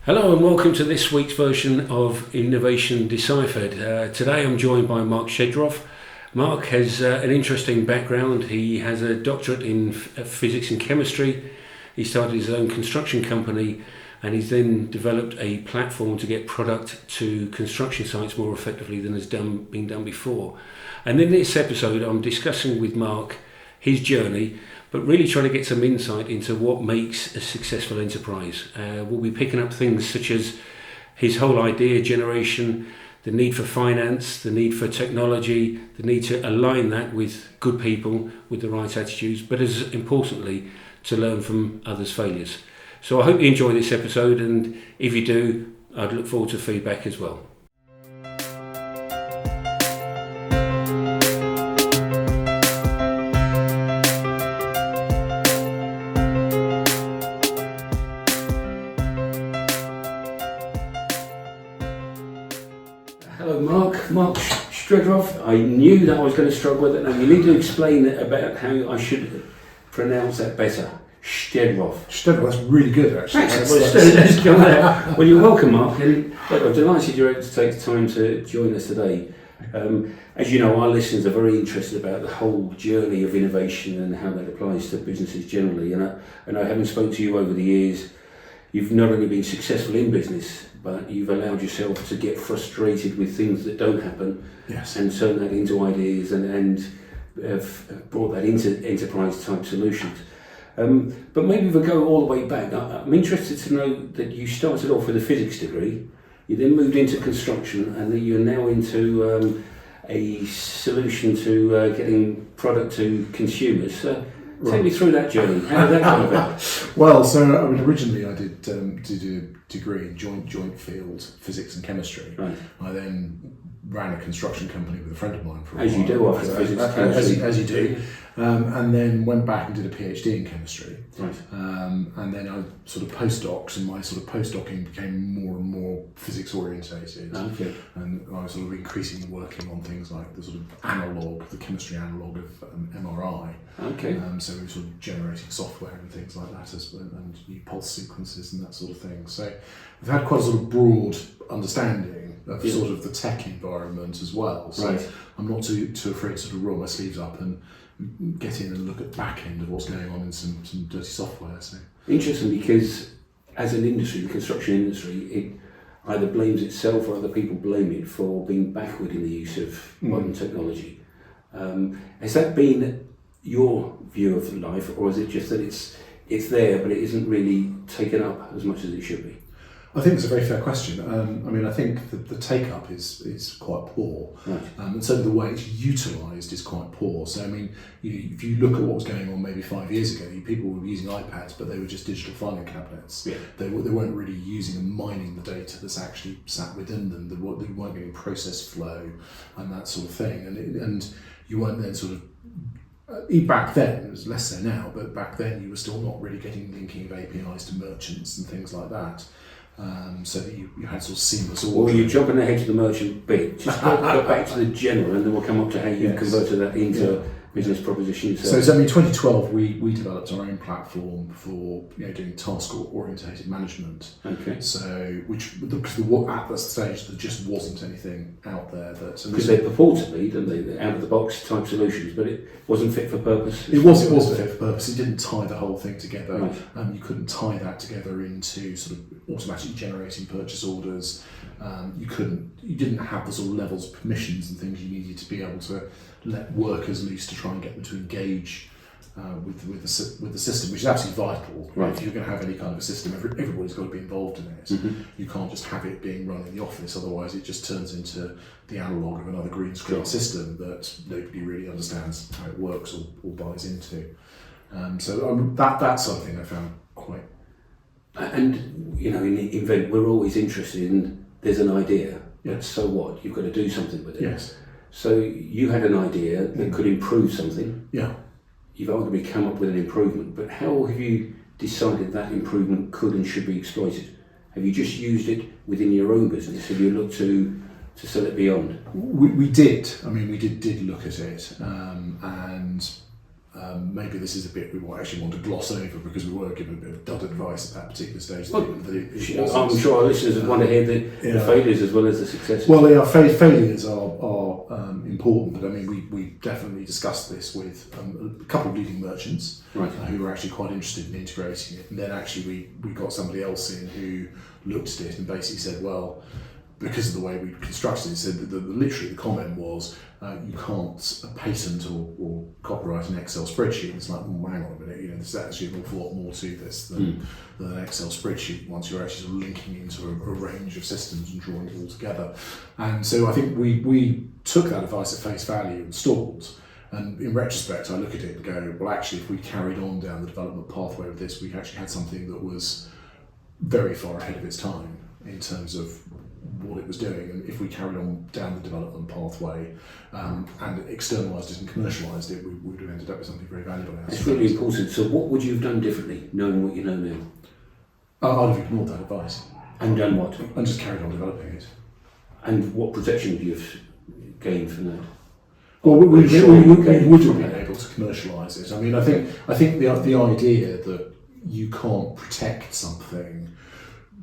Hello and welcome to this week's version of Innovation Deciphered. Today I'm joined by Marc Stchedroff. Marc has an interesting background. He has a doctorate in physics and chemistry. He started his own construction company and he's then developed a platform to get product to construction sites more effectively than has been done before. And in this episode I'm discussing with Marc his journey, but really trying to get some insight into what makes a successful enterprise. We'll be picking up things such as his whole idea generation, the need for finance, the need for technology, the need to align that with good people, with the right attitudes, but as importantly, to learn from others' failures. So I hope you enjoy this episode, and if you do, I'd look forward to feedback as well. Hello Marc Stchedroff. I knew that I was going to struggle with it. Now you need to explain about how I should pronounce that better. Stchedroff. Stchedroff, that's really good actually. Well, you're welcome, Marc, and I'm delighted you're able to take the time to join us today. As you know, our listeners are very interested about the whole journey of innovation and how that applies to businesses generally. And I having spoken to you over the years, you've not only been successful in business, but you've allowed yourself to get frustrated with things that don't happen. Yes. And turn that into ideas and have brought that into enterprise type solutions. But maybe we'll go all the way back. I'm interested to know that you started off with a physics degree, you then moved into construction, and that you're now into a solution to getting product to consumers. Take me through that journey. How did that come about? Well, so originally I did a degree in joint field physics and chemistry. Right. I then ran a construction company with a friend of mine for a while. As you do after physics and chemistry. As you do. And then went back and did a PhD in chemistry. Right. And then I sort of postdocs, and my sort of postdocing became more and more physics orientated. Okay. And I was sort of increasingly working on things like the sort of analog, the chemistry analog of MRI. Okay. So we were sort of generating software and things like that, and new pulse sequences and that sort of thing. So we've had quite a sort of broad understanding of sort of the tech environment as well. So right. I'm not too afraid to sort of roll my sleeves up and get in and look at the back end of what's going on in some dirty software. So interesting, because as an industry, the construction industry, it either blames itself or other people blame it for being backward in the use of modern technology. Has that been your view of life, or is it just that it's there but it isn't really taken up as much as it should be? I think it's a very fair question. I mean, I think the take-up is quite poor, right. And certainly the way it's utilised is quite poor. So I mean, if you look at what was going on maybe 5 years ago, people were using iPads, but they were just digital filing cabinets. Yeah. They weren't really using and mining the data that's actually sat within them. They weren't getting process flow and that sort of thing, and you weren't then sort of. Back then, it was less so now, but back then you were still not really getting linking of APIs to merchants and things like that. So that you had sort of seamless ordering. Well, you're jumping ahead to the merchant bit. Just go back to the general, and then we'll come up to how you converted that into business proposition. So in 2012, we developed our own platform for doing task-orientated management. Okay. So because at that stage there just wasn't anything out there that because they purportedly, didn't they, out of the box type solutions, but it wasn't fit for purpose. It wasn't fit for purpose. It didn't tie the whole thing together. Right. You couldn't tie that together into sort of automatically generating purchase orders. You didn't have the sort of levels of permissions and things you needed to be able to let workers loose to try and get them to engage with the system, which is absolutely vital. Right. If you're going to have any kind of a system, everybody's got to be involved in it. Mm-hmm. You can't just have it being run in the office, otherwise it just turns into the analogue of another green screen system that nobody really understands how it works or buys into. That sort of thing I found quite. And in Invvent, we're always interested in there's an idea, but so what? You've got to do something with it. Yes. So you had an idea that could improve something. Yeah. You've arguably come up with an improvement, but how have you decided that improvement could and should be exploited? Have you just used it within your own business? Have you looked to sell it beyond? We did. I mean, we did look at it, and maybe this is a bit we actually want to gloss over because we were given a bit of dud advice at that particular stage. I'm sure our listeners would want to hear the failures as well as the successes. Well, failures are important, but I mean, we definitely discussed this with a couple of leading merchants who were actually quite interested in integrating it. And then actually we got somebody else in who looked at it and basically said, well, because of the way we constructed it, said that literally the comment was, you can't patent or copyright an Excel spreadsheet. It's like, well, hang on a minute, there's actually an awful lot more to this than an Excel spreadsheet once you're actually sort of linking into a range of systems and drawing it all together. And so I think we took that advice at face value and stalled. And in retrospect, I look at it and go, well, actually, if we carried on down the development pathway with this, we actually had something that was very far ahead of its time in terms of what it was doing. And if we carried on down the development pathway and externalised it and commercialised it, we would have ended up with something very valuable. It's really important. So what would you have done differently, knowing what you know now? I'd have ignored that advice. And done what? And just carried on developing it. And what protection would you have gained from that? Well, we would have been able to commercialise it. I mean, I think the idea that you can't protect something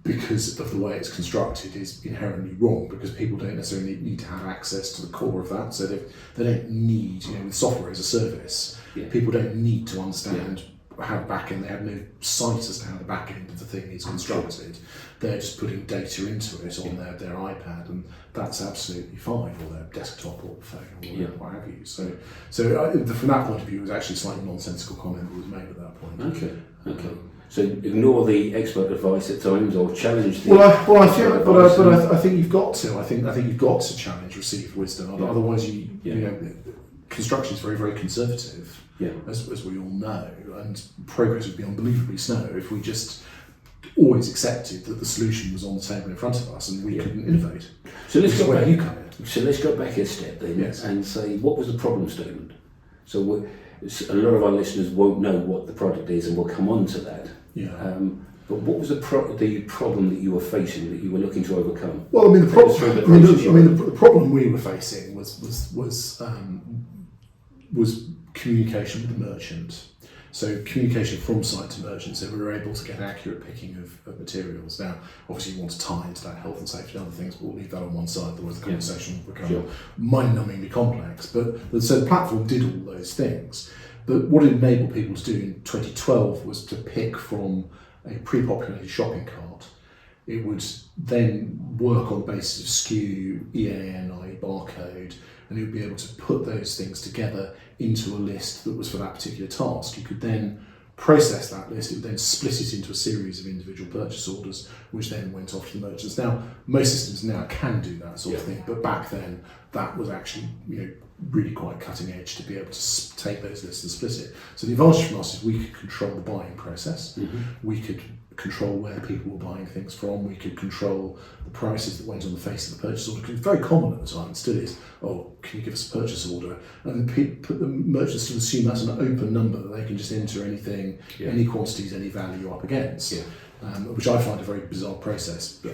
because of the way it's constructed is inherently wrong, because people don't necessarily need to have access to the core of that. So they don't need, with software as a service, people don't need to understand how the back end, they have no sight as to how the back end of the thing is constructed. They're just putting data into it on their iPad, and that's absolutely fine, or their desktop or phone or what have you. So from that point of view, it was actually a slightly nonsensical comment that was made at that point. Okay. So ignore the expert advice at times, or challenge the. I think you've got to. I think you've got to challenge received wisdom. Otherwise, construction is very, very conservative, as we all know, and progress would be unbelievably slow if we just always accepted that the solution was on the table in front of us and we couldn't innovate. So let's go back. So let's go back a step then and say, what was the problem statement? So a lot of our listeners won't know what the product is, and we'll come on to that. But what was the problem that you were facing, that you were looking to overcome? Well, I mean, the problem we were facing was communication with the merchant. So communication from site to merchant, so we were able to get accurate picking of materials. Now, obviously you want to tie into that health and safety and other things, but we'll leave that on one side, otherwise the conversation will become mind-numbingly complex. But so the platform did all those things. But what it enabled people to do in 2012 was to pick from a pre-populated shopping cart. It would then work on the basis of SKU, EAN, i.e. barcode, and it would be able to put those things together into a list that was for that particular task. You could then process that list, it would then split it into a series of individual purchase orders, which then went off to the merchants. Now, most systems now can do that sort of thing, but back then that was actually really quite cutting edge to be able to take those lists and split it. So the advantage from us is we could control the buying process, we could control where people were buying things from, we could control the prices that went on the face of the purchase order, because it's very common at the time, it still is, can you give us a purchase order? And the merchants still assume that's an open number that they can just enter anything, any quantities, any value up against. Which I find a very bizarre process, but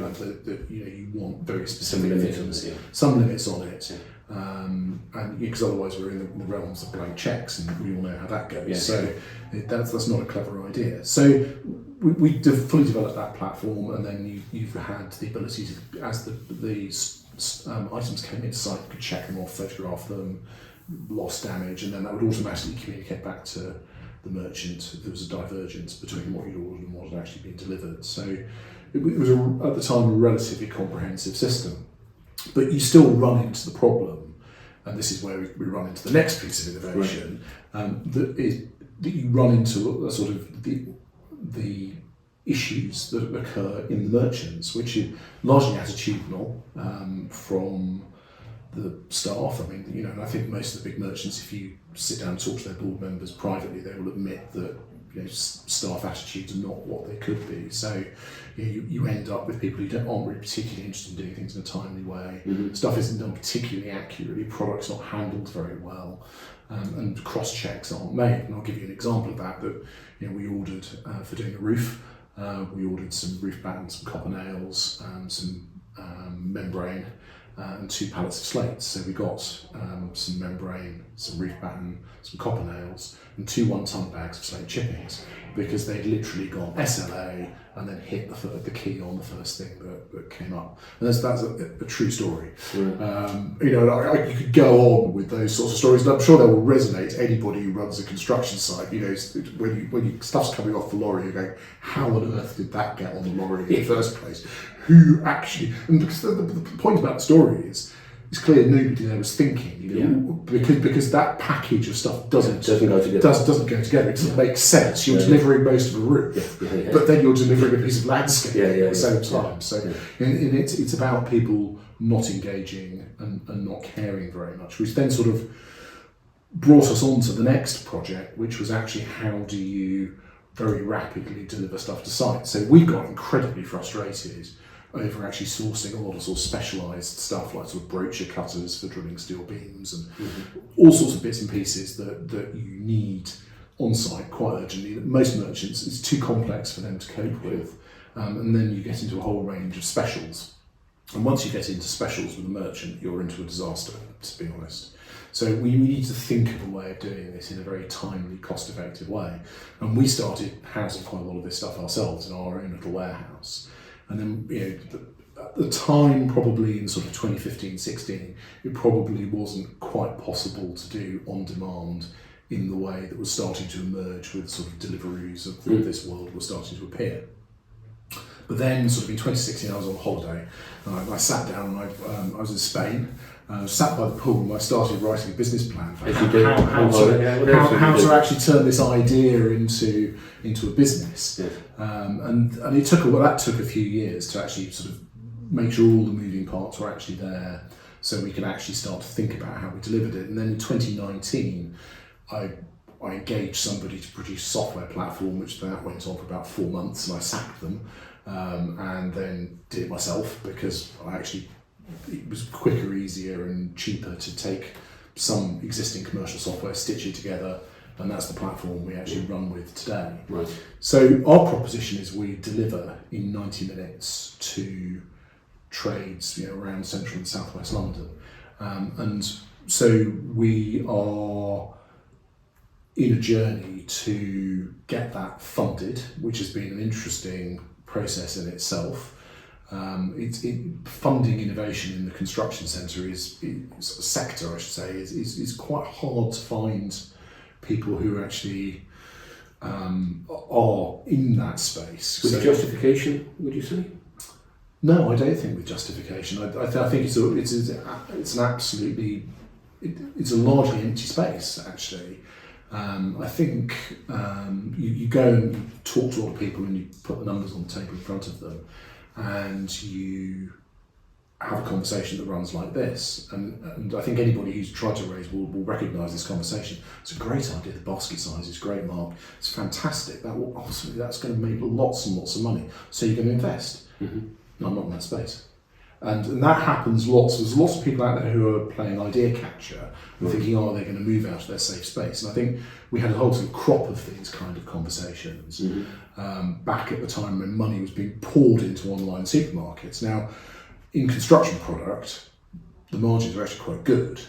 you want very specific things, some limits on it, and because otherwise we're in the realms of blank checks, and we all know how that goes. So that's not a clever idea. So we fully developed that platform, and then you've had the ability to, as the items came into site, you could check them off, photograph them, loss, damage, and then that would automatically communicate back to the merchant if there was a divergence between what you'd ordered and what had actually been delivered. So it was at the time a relatively comprehensive system, but you still run into the problem, and this is where we run into the next piece of innovation, that you run into a sort of the issues that occur in the merchants, which are largely attitudinal from the staff. I mean, and I think most of the big merchants, if you sit down and talk to their board members privately, they will admit that staff attitudes are not what they could be. So you end up with people who aren't really particularly interested in doing things in a timely way. Stuff isn't done particularly accurately, products not handled very well, and cross checks aren't made. And I'll give you an example of that. That we ordered for doing a roof. We ordered some roof battens, some copper nails, some membrane. and 2 pallets of slates. So we got some membrane, some reef batten, some copper nails, and 2 1-ton bags of slate chippings, because they'd literally gone SLA and then hit the key on the first thing that came up. And that's a true story. You know, you could go on with those sorts of stories, and I'm sure they will resonate to anybody who runs a construction site. You know, when stuff's coming off the lorry, you're going, how on earth did that get on the lorry in the first place? Who actually? And because the point about the story is, it's clear nobody there was thinking, you know, because that package of stuff doesn't go together. It doesn't make sense. You're delivering most of a roof, but then you're delivering a piece of landscape at the same time. So it's about people not engaging and not caring very much, which then sort of brought us on to the next project, which was actually how do you very rapidly deliver stuff to site. So we got incredibly frustrated over actually sourcing a lot of sort of specialised stuff, like sort of broacher cutters for drilling steel beams and all sorts of bits and pieces that you need on site quite urgently. Most merchants, it's too complex for them to cope with, and then you get into a whole range of specials. And once you get into specials with a merchant, you're into a disaster, to be honest. So we need to think of a way of doing this in a very timely, cost-effective way. And we started housing quite a lot of this stuff ourselves in our own little warehouse. And then, you know, at the time, probably in sort of 2015-16, it probably wasn't quite possible to do on demand in the way that was starting to emerge with sort of deliveries of this world were starting to appear. But then, sort of in 2016, I was on holiday, and I sat down, and I was in Spain. Sat by the pool, and I started writing a business plan for how to actually turn this idea into a business. And it took a few years to actually sort of make sure all the moving parts were actually there, so we could actually start to think about how we delivered it. And then in 2019, I engaged somebody to produce a software platform, which that went on for about 4 months, and I sacked them, and then did it myself, because it was quicker, easier and cheaper to take some existing commercial software, stitch it together, and that's the platform we actually run with today. Right. So our proposition is we deliver in 90 minutes to trades, you know, around central and southwest London. And so we are in a journey to get that funded, which has been an interesting process in itself. Funding innovation in the construction sector, I should say, is quite hard to find people who actually are in that space. With justification, would you say? No, I don't think with justification. I think it's a largely empty space, actually. I think you go and talk to a lot of people and you put the numbers on the table in front of them, and you have a conversation that runs like this. And I think anybody who's tried to raise will recognise this conversation. It's a great idea. The basket size is great, Mark. It's fantastic. That's going to make lots and lots of money. So you're going to invest. No, I'm not in that space. And that happens lots. There's lots of people out there who are playing idea catcher and thinking, oh, they're going to move out of their safe space. And I think we had a whole sort of crop of these kind of conversations back at the time when money was being poured into online supermarkets. Now, in construction product, the margins are actually quite good.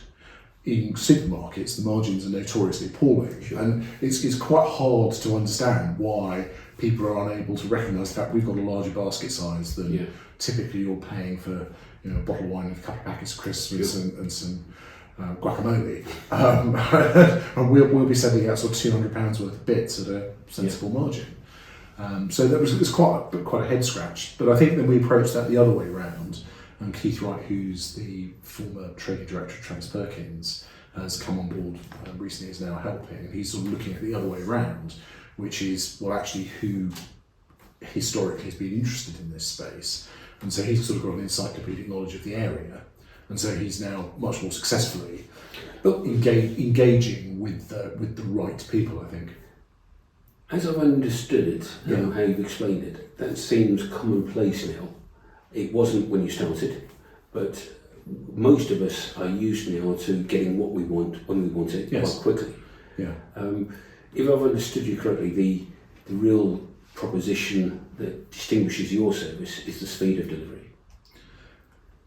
In supermarkets, the margins are notoriously appalling. And it's quite hard to understand why people are unable to recognise the fact we've got a larger basket size than typically you're paying for, you know, a bottle of wine and a couple of packets of crisps and some guacamole. And we'll be sending out sort of £200 worth of bits at a sensible margin. So that was quite a head scratch. But I think then we approached that the other way around. And Keith Wright, who's the former trading director of Trans Perkins, has come on board recently, is now helping. And he's sort of looking at the other way around, which is, well, actually, who historically has been interested in this space. And so he's sort of got an encyclopedic knowledge of the area. And so he's now much more successfully engaging with the right people, I think. As I've understood it, how you've explained it, that seems commonplace now. It wasn't when you started, but most of us are used now to getting what we want when we want it quite quickly. Yeah. If I've understood you correctly, the real proposition that distinguishes your service is the speed of delivery.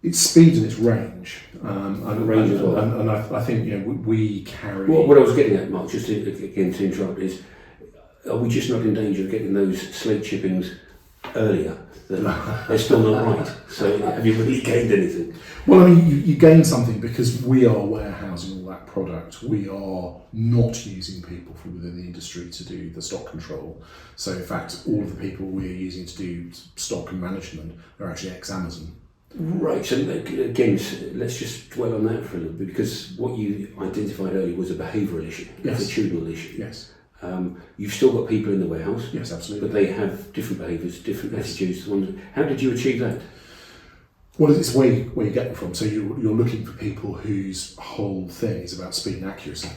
It's speed and it's range, Range as well. and I think we carry. What I was getting at, Mark, just to interrupt, is are we just not in danger of getting those slate chippings earlier? They're still not right. So have you really gained anything? Well, I mean, you gain something because we are warehousing all that product. We are not using people from within the industry to do the stock control. So in fact, all of the people we're using to do stock and management are actually ex-Amazon. Right, so again, let's just dwell on that for a little bit, because what you identified earlier was a behavioural issue, Yes. attitudinal issue. Yes. You've still got people in the warehouse, Yes, absolutely. but they have different behaviours, different attitudes. How did you achieve that? Well, it's where you get them from. So you're looking for people whose whole thing is about speed and accuracy.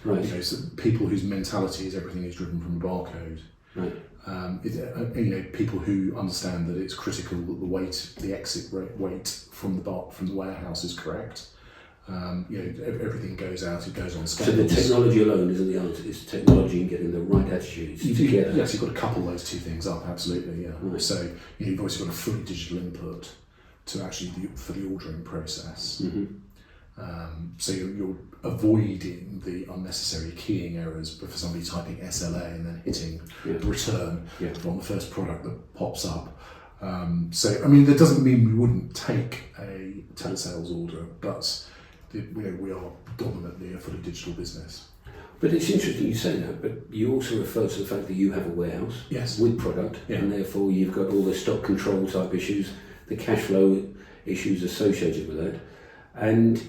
Right. So people whose mentality is everything is driven from a barcode. Right. People who understand that it's critical that the exit weight from the warehouse is correct. Everything goes out, it goes on scales. So the technology alone isn't the answer, it's technology and getting the right attitudes together. Yes, you've got to couple those two things up, absolutely, yeah. Right. So you've obviously got a fully digital input to actually for the ordering process. Mm-hmm. So you're avoiding the unnecessary keying errors for somebody typing SLA and then hitting return on the first product that pops up. That doesn't mean we wouldn't take a telesales order, but we are dominantly a fully digital business. But it's interesting you say that, but you also refer to the fact that you have a warehouse with product, and therefore you've got all the stock control type issues, the cash flow issues associated with that, and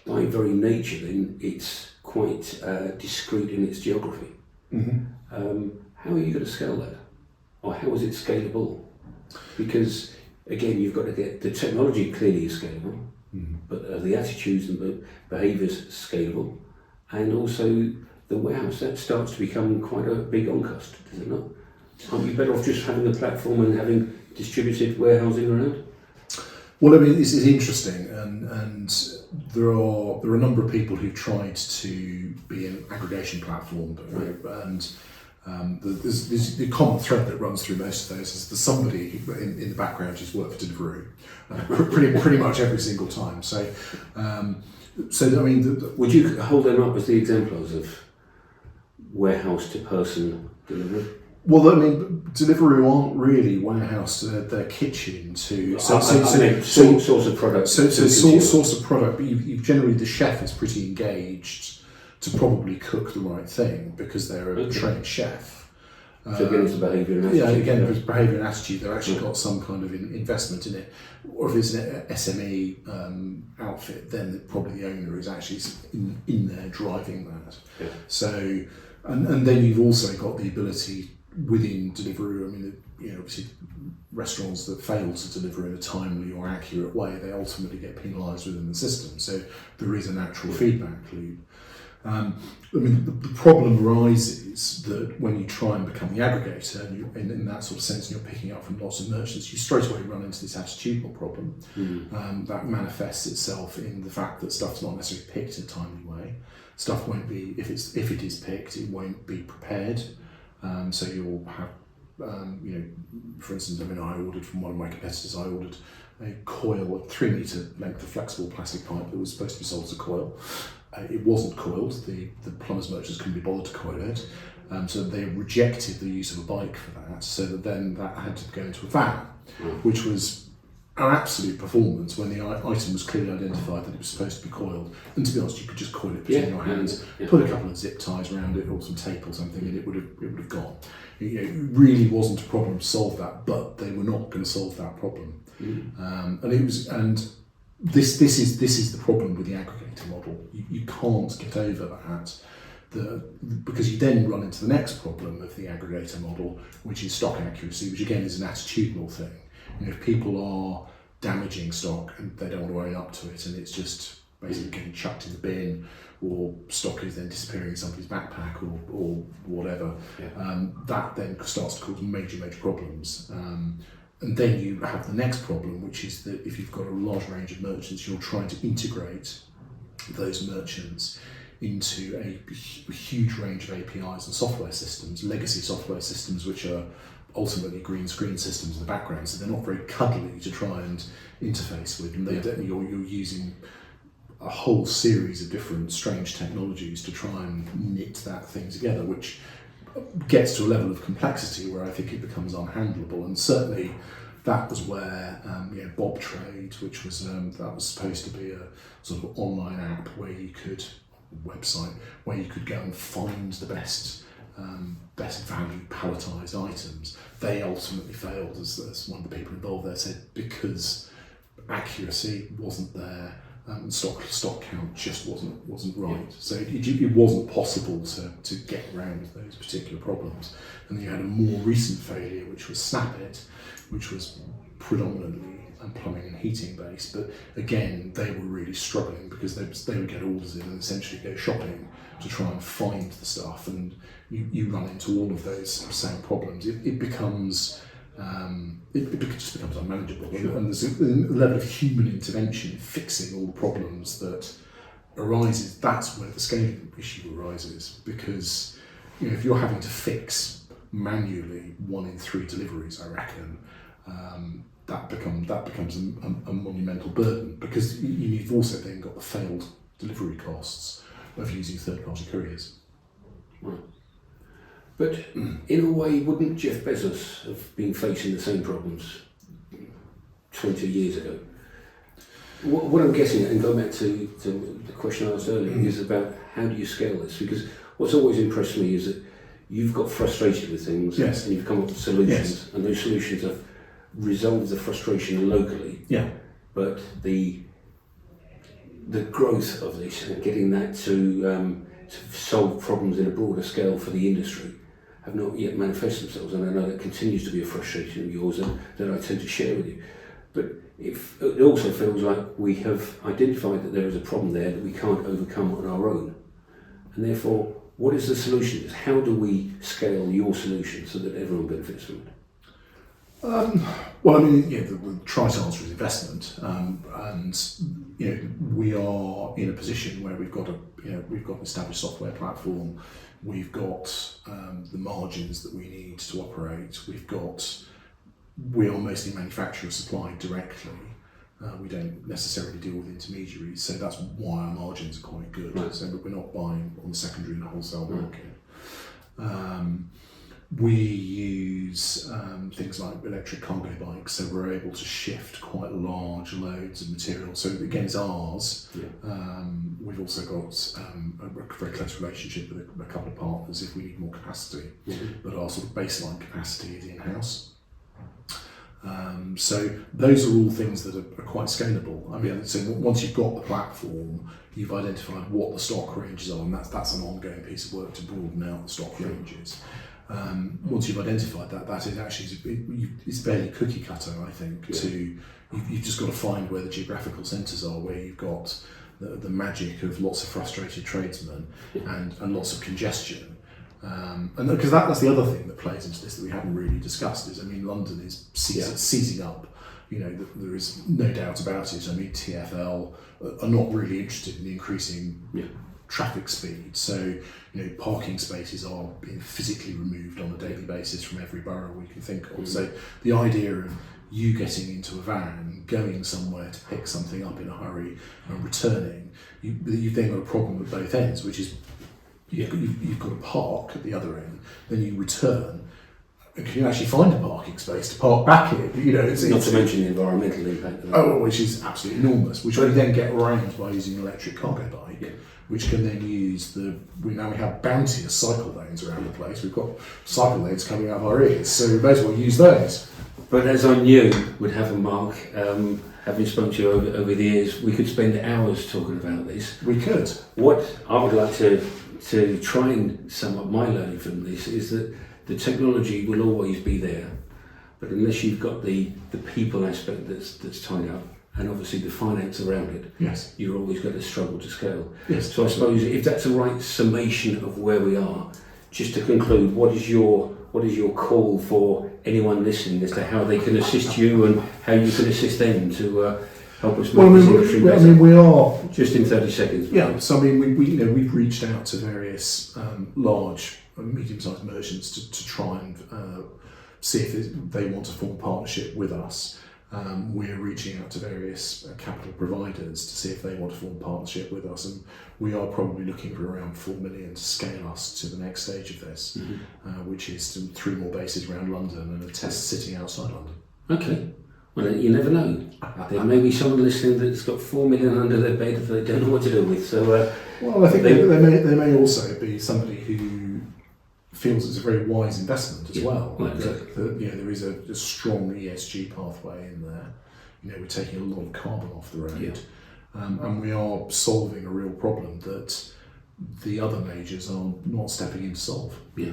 by very nature then it's quite discrete in its geography. Mm-hmm. How are you going to scale that? Or how is it scalable? Because again, you've got to get the technology clearly is scalable, but are the attitudes and the behaviours scalable? And also the warehouse, that starts to become quite a big on cost, does it not? Aren't you better off just having the platform and having distributed warehousing around? Well, I mean, this is interesting, and there are a number of people who've tried to be an aggregation platform, and there's the common thread that runs through most of those is there's somebody in the background who's worked for Deliveroo pretty much every single time. So I mean, would you hold them up as the exemplars of warehouse to person delivery? Well, I mean, Deliveroo aren't really warehouse to their kitchen to source of product. Source of product, but you've generally the chef is pretty engaged to probably cook the right thing because they're a trained chef. So again, it's a behaviour and attitude. Yeah, again, it's behaviour and attitude. They've actually got some kind of investment in it. Or if it's an SME outfit, then probably the owner is actually in there driving that. Yeah. So, and then you've also got the ability within Deliveroo, I mean, obviously restaurants that fail to deliver in a timely or accurate way, they ultimately get penalised within the system. So there is a natural feedback loop. I mean, the problem arises that when you try and become the aggregator, and in that sort of sense, and you're picking up from lots of merchants, you straight away run into this attitudinal problem. That manifests itself in the fact that stuff's not necessarily picked in a timely way. Stuff won't be, if it is picked, it won't be prepared. So you'll have, for instance, I mean, I ordered from one of my competitors, I ordered a coil, a 3 metre length of flexible plastic pipe that was supposed to be sold as a coil. It wasn't coiled, the plumbers merchants couldn't be bothered to coil it, so they rejected the use of a bike for that, so that then that had to go into a van, which was an absolute performance when the item was clearly identified that it was supposed to be coiled. And to be honest, you could just coil it between your hands, put a couple of zip ties around it or some tape or something, and it would have gone. It really wasn't a problem to solve that, but they were not going to solve that problem. This is the problem with the aggregator model. You can't get over that. Because you then run into the next problem of the aggregator model, which is stock accuracy, which again is an attitudinal thing. If people are damaging stock and they don't want to own up to it, and it's just basically getting chucked in the bin, or stock is then disappearing in somebody's backpack or whatever, that then starts to cause major problems. And then you have the next problem, which is that if you've got a large range of merchants, you're trying to integrate those merchants into a huge range of APIs and software systems, legacy software systems, which are ultimately green screen systems in the background, so they're not very cuddly to try and interface with, and you're using a whole series of different strange technologies to try and knit that thing together, which gets to a level of complexity where I think it becomes unhandleable. And certainly that was where Bob Trade, which was that was supposed to be a sort of online app where you could go and find the best value palletized items. They ultimately failed, as one of the people involved there said, because accuracy wasn't there. Stock count just wasn't right. Yeah. So it wasn't possible to get around those particular problems. And then you had a more recent failure, which was Snapit, which was predominantly plumbing and heating based. But again, they were really struggling because they would get orders in and essentially go shopping to try and find the stuff. And you run into all of those same problems. It becomes it just becomes unmanageable. Sure. And there's a level of human intervention fixing all the problems that arises. That's where the scaling issue arises, because if you're having to fix manually 1 in 3 deliveries, I reckon that becomes a monumental burden, because you've also then got the failed delivery costs of using third-party couriers. Right. But in a way, wouldn't Jeff Bezos have been facing the same problems 20 years ago? What I'm guessing, and going back to the question I asked earlier, is about how do you scale this? Because what's always impressed me is that you've got frustrated with things, yes, and you've come up with solutions, yes, and those solutions have resolved the frustration locally. Yeah. But the growth of this and getting that to solve problems in a broader scale for the industry have not yet manifested themselves, and I know that continues to be a frustration of yours and that I tend to share with you. But it also feels like we have identified that there is a problem there that we can't overcome on our own, and therefore, what is the solution? How do we scale your solution so that everyone benefits from it? Well, I mean, the try to answer is investment, and we are in a position where we've got an established software platform. We've got the margins that we need to operate. We are mostly manufacturer supplied directly. We don't necessarily deal with intermediaries, so that's why our margins are quite good. Right. So we're not buying on the secondary and wholesale market. We use things like electric cargo bikes, so we're able to shift quite large loads of material. So again, it's ours. Yeah. We've also got a very close relationship with a couple of partners if we need more capacity, but our sort of baseline capacity is in-house. So those are all things that are quite scalable. I mean, so once you've got the platform, you've identified what the stock ranges are, and that's an ongoing piece of work to broaden out the stock ranges. Once you've identified that is actually it's fairly cookie cutter, I think. You've just got to find where the geographical centres are, where you've got the magic of lots of frustrated tradesmen and lots of congestion. And because that's the other thing that plays into this that we haven't really discussed is, I mean, London is seizing up. There is no doubt about it. I mean, TfL are not really interested in increasing traffic speed. So, parking spaces are being physically removed on a daily basis from every borough we can think of. So the idea of you getting into a van, going somewhere to pick something up in a hurry and returning, you've then got a problem at both ends, which is you've got to park at the other end, then you return, and can you actually find a parking space to park back in? Not to mention the environmental impact. Which is absolutely enormous, which we then get around by using an electric cargo bike, which can then use we have bounteous cycle lanes around the place. We've got cycle lanes coming out of our ears, so we may as well use those. But as I knew would happen, Mark, having spoken to you over the years, we could spend hours talking about this. We could. What I would like to try and sum up my learning from this is that the technology will always be there, but unless you've got the people aspect that's tied up, and obviously the finance around it, you're always going to struggle to scale. Yes. So I suppose if that's a right summation of where we are, just to conclude, what is your call for anyone listening as to how they can assist you and how you can assist them to help us make this industry better? We are just in 30 seconds. Yeah. So I mean, we've reached out to various large and medium-sized merchants to try and see if they want to form a partnership with us. We're reaching out to various capital providers to see if they want to form a partnership with us, and we are probably looking for around 4 million to scale us to the next stage of this, which is 3 more bases around London and a test sitting outside London. Okay. Well, you never know. There may be someone listening that's got 4 million under their bed that they don't know what to do with. So, well, I think there may also be somebody who feels it's a very wise investment as well. That, there is a strong ESG pathway in there. We're taking a lot of carbon off the road, and we are solving a real problem that the other majors are not stepping in to solve. Yeah.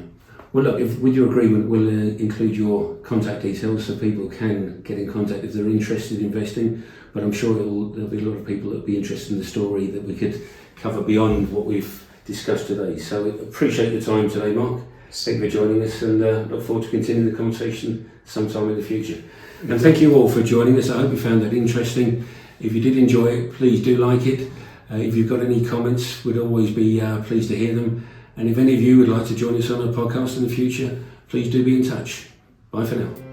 Well, look, with your agreement, we'll include your contact details so people can get in contact if they're interested in investing. But I'm sure there'll be a lot of people that'll be interested in the story that we could cover beyond what we've discussed today. So appreciate your time today, Mark. Thank you for joining us, and look forward to continuing the conversation sometime in the future. And thank you all for joining us. I hope you found that interesting. If you did enjoy it, please do like it. If you've got any comments, we'd always be pleased to hear them. And if any of you would like to join us on a podcast in the future, please do be in touch. Bye for now.